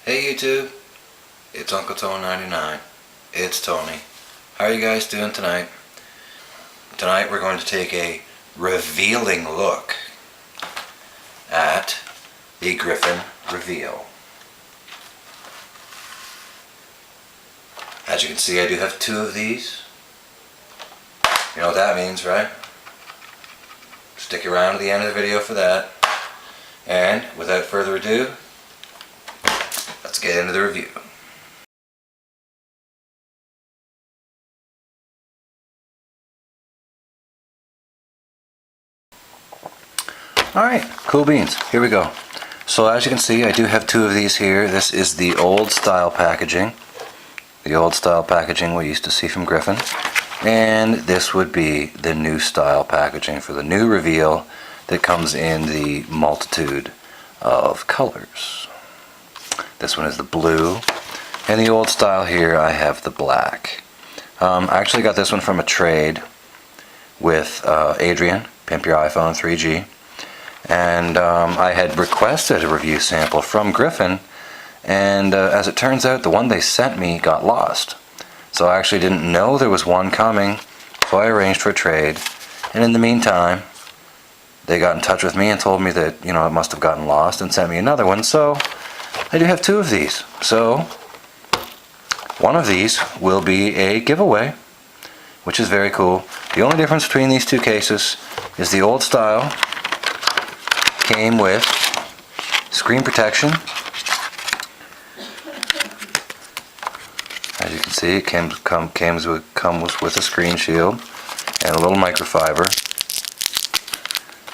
Hey YouTube, it's Uncle Tone 99. It's Tony. How are you guys doing tonight? Tonight we're going to take a revealing look at the Griffin Reveal. As you can see, I do have two of these. You know what that means, right? Stick around to the end of the video for that. And without further ado, let's get into the review. Alright, cool beans. Here we go. So as you can see, I do have two of these here. This is the old style packaging. The old style packaging we used to see from Griffin. And this would be the new style packaging for the new Reveal that comes in the multitude of colors. This one is the blue. And the old style here, I have the black. I actually got this one from a trade with Adrian, Pimp Your iPhone 3G. And I had requested a review sample from Griffin, and as it turns out, the one they sent me got lost. So I actually didn't know there was one coming, so I arranged for a trade. And in the meantime, they got in touch with me and told me that, you know, it must have gotten lost and sent me another one. So I do have two of these. So one of these will be a giveaway, which is very cool. The only difference between these two cases is the old style came with screen protection. As you can see, it comes with a screen shield and a little microfiber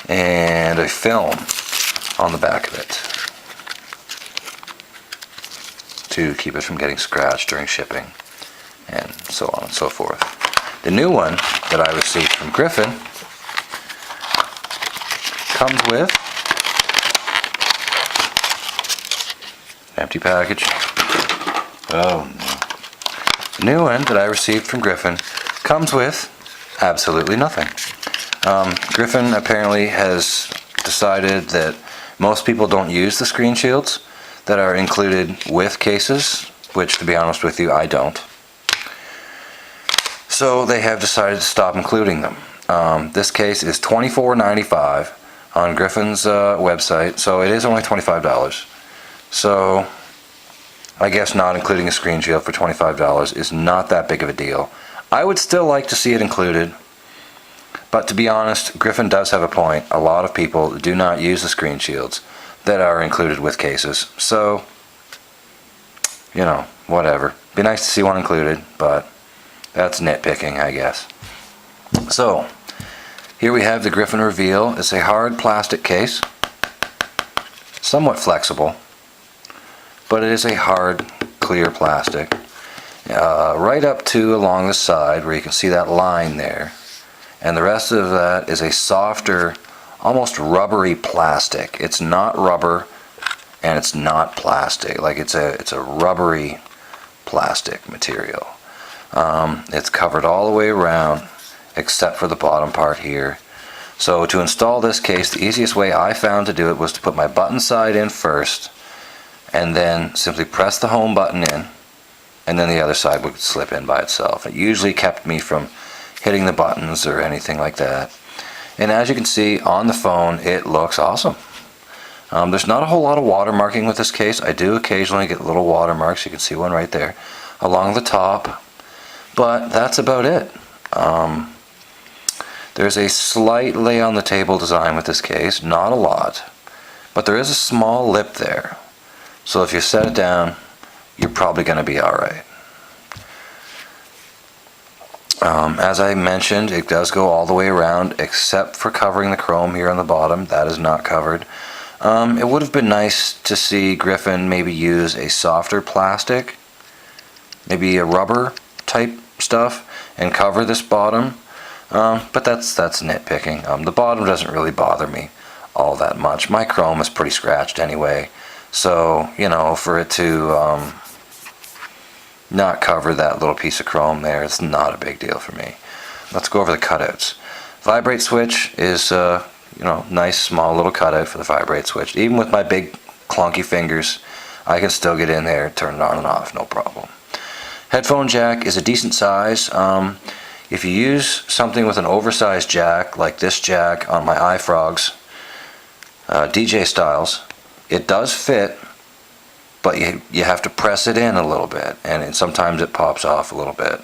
and a film on the back of it to keep it from getting scratched during shipping, and so on and so forth. The new one that I received from Griffin comes with an empty package. Oh no. The new one that I received from Griffin comes with absolutely nothing. Griffin apparently has decided that most people don't use the screen shields that are included with cases, which, to be honest with you, I don't. So they have decided to stop including them. This case is $24.95 on Griffin's website, so it is only $25. So I guess not including a screen shield for $25 is not that big of a deal. I would still like to see it included, but to be honest, Griffin does have a point. A lot of people do not use the screen shields that are included with cases. So, you know, whatever. Be nice to see one included, but that's nitpicking, I guess. So, here we have the Griffin Reveal. It's a hard plastic case, somewhat flexible, but it is a hard, clear plastic. Right up to along the side where you can see that line there. And the rest of that is a softer, almost rubbery plastic. It's not rubber and it's not plastic. Like it's a rubbery plastic material. It's covered all the way around except for the bottom part here. So to install this case, the easiest way I found to do it was to put my button side in first, and then simply press the home button in, and then the other side would slip in by itself. It usually kept me from hitting the buttons or anything like that. And as you can see on the phone, it looks awesome. There's not a whole lot of watermarking with this case. I do occasionally get little watermarks. You can see one right there along the top, but that's about it. There's a slight lay on the table design with this case, not a lot, but there is a small lip there. So if you set it down, you're probably going to be alright. As I mentioned, it does go all the way around except for covering the chrome here on the bottom. That is not covered. It would have been nice to see Griffin maybe use a softer plastic, maybe a rubber type stuff, and cover this bottom. But that's nitpicking. The bottom doesn't really bother me all that much. My chrome is pretty scratched anyway. So, you know, for it to not cover that little piece of chrome there, it's not a big deal for me. Let's go over the cutouts. Vibrate switch is, you know, nice small little cutout for the vibrate switch. Even with my big clunky fingers, I can still get in there, turn it on and off, no problem. Headphone jack is a decent size. If you use something with an oversized jack, like this jack on my iFrogs DJ styles, it does fit, but you have to press it in a little bit, and sometimes it pops off a little bit.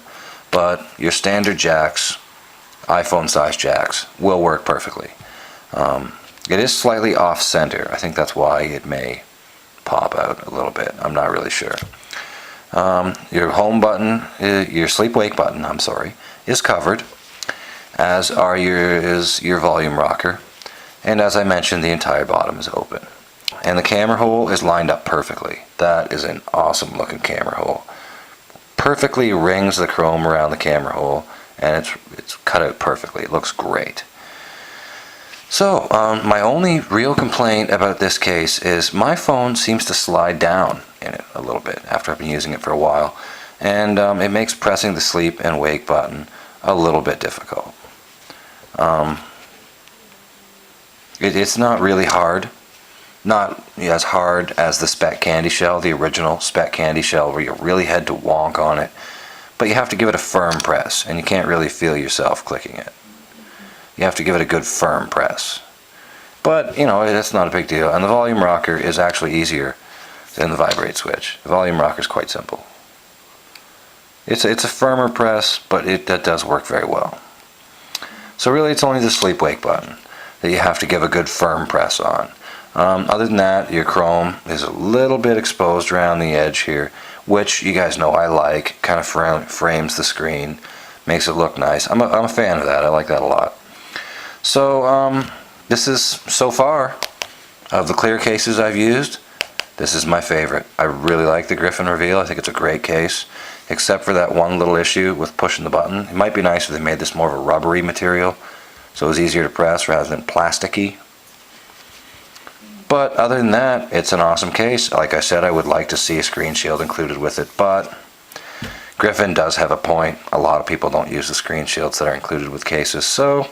But your standard jacks, iPhone size jacks, will work perfectly. It is slightly off center. I think that's why it may pop out a little bit. I'm not really sure. Your home button, your sleep wake button, I'm sorry, is covered, as is your volume rocker, and as I mentioned, the entire bottom is open. And the camera hole is lined up perfectly. That is an awesome looking camera hole. Perfectly rings the chrome around the camera hole, and it's cut out perfectly. It looks great. So, my only real complaint about this case is my phone seems to slide down in it a little bit after I've been using it for a while, and it makes pressing the sleep and wake button a little bit difficult. It's not really hard, not as hard as the Spec Candy Shell, the original Spec Candy Shell, where you really had to wonk on it, but you have to give it a firm press, and you can't really feel yourself clicking it. You have to give it a good firm press. But, you know, it's not a big deal. And the volume rocker is actually easier than the vibrate switch. The volume rocker is quite simple. It's a firmer press, but that does work very well. So really it's only the sleep wake button that you have to give a good firm press on. Other than that, your chrome is a little bit exposed around the edge here, which you guys know I like. Kind of frames the screen, makes it look nice. I'm a fan of that. I like that a lot. So this is, so far, of the clear cases I've used, this is my favorite. I really like the Griffin Reveal. I think it's a great case, except for that one little issue with pushing the button. It might be nice if they made this more of a rubbery material, so it was easier to press rather than plasticky. But other than that, it's an awesome case. Like I said, I would like to see a screen shield included with it, but Griffin does have a point. A lot of people don't use the screen shields that are included with cases, so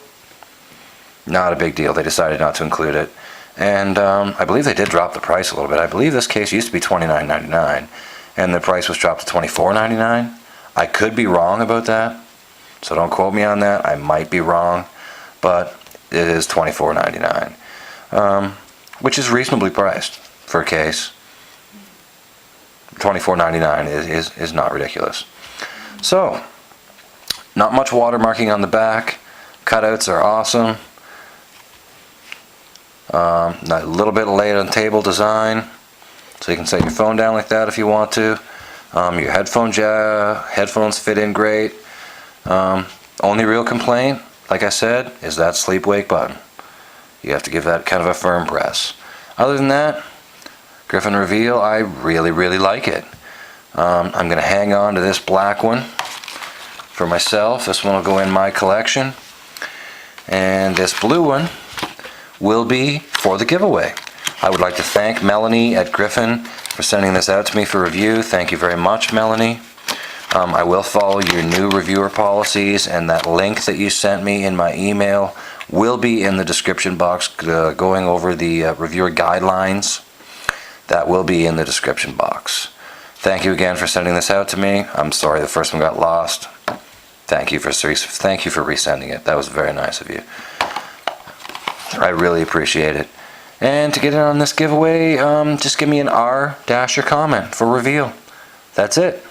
not a big deal. They decided not to include it. And I believe they did drop the price a little bit. I believe this case used to be $29.99, and the price was dropped to $24.99. I could be wrong about that, so don't quote me on that. I might be wrong, but it is $24.99, which is reasonably priced for a case. $24.99 is not ridiculous. So, not much watermarking on the back. Cutouts are awesome. A little bit of lay-on-table design, so you can set your phone down like that if you want to. Your headphones fit in great. Only real complaint, like I said, is that sleep-wake button. You have to give that kind of a firm press. Other than that, Griffin Reveal, I really, really like it. I'm going to hang on to this black one for myself. This one will go in my collection. And this blue one will be for the giveaway. I would like to thank Melanie at Griffin for sending this out to me for review. Thank you very much, Melanie. I will follow your new reviewer policies, and that link that you sent me in my email will be in the description box, going over the reviewer guidelines. That will be in the description box. Thank you again for sending this out to me. I'm sorry the first one got lost. Thank you for resending it. That was very nice of you. I really appreciate it. And to get in on this giveaway, just give me an R-your comment for reveal. That's it.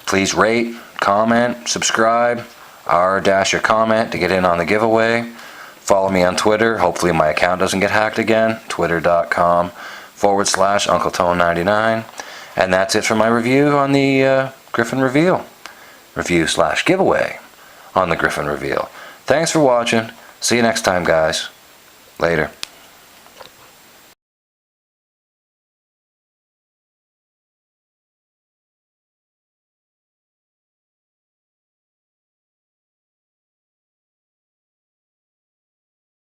Please rate, comment, subscribe, R-your comment to get in on the giveaway. Follow me on Twitter. Hopefully my account doesn't get hacked again. Twitter.com/UncleTone99. And that's it for my review on the Griffin Reveal. Review/giveaway on the Griffin Reveal. Thanks for watching. See you next time, guys. Later.